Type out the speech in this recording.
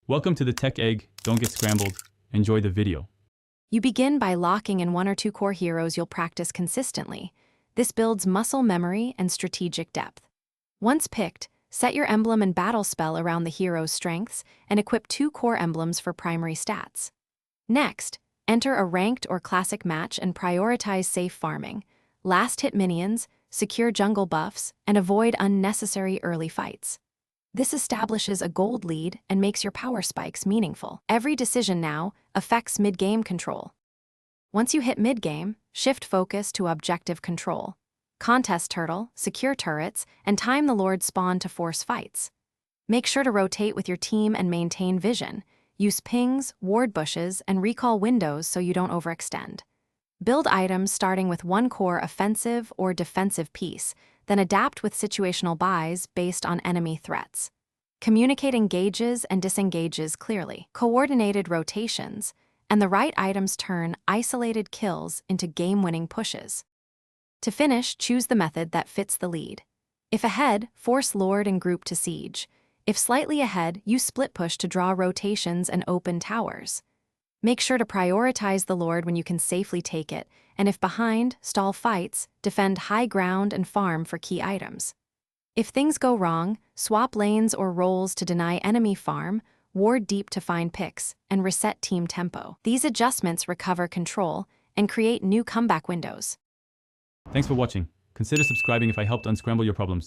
Welcome to the Tech Egg. Don't get scrambled. Enjoy the video. You begin by locking in 1 or 2 core heroes you'll practice consistently. This builds muscle memory and strategic depth. Once picked, set your emblem and battle spell around the hero's strengths and equip 2 core emblems for primary stats. Next, enter a ranked or classic match and prioritize safe farming, last-hit minions, secure jungle buffs, and avoid unnecessary early fights. This establishes a gold lead and makes your power spikes meaningful. Every decision now affects mid-game control. Once you hit mid-game, shift focus to objective control. Contest turtle, secure turrets, and time the Lord's spawn to force fights. Make sure to rotate with your team and maintain vision. Use pings, ward bushes, and recall windows so you don't overextend. Build items starting with 1 core offensive or defensive piece, then adapt with situational buys based on enemy threats. Communicate engages and disengages clearly. Coordinated rotations, and the right items turn isolated kills into game-winning pushes. To finish, choose the method that fits the lead. If ahead, force Lord and group to siege. If slightly ahead, use split push to draw rotations and open towers. Make sure to prioritize the Lord when you can safely take it, and if behind, stall fights, defend high ground and farm for key items. If things go wrong, swap lanes or roles to deny enemy farm, ward deep to find picks, and reset team tempo. These adjustments recover control and create new comeback windows. Thanks for watching. Consider subscribing if I helped unscramble your problems.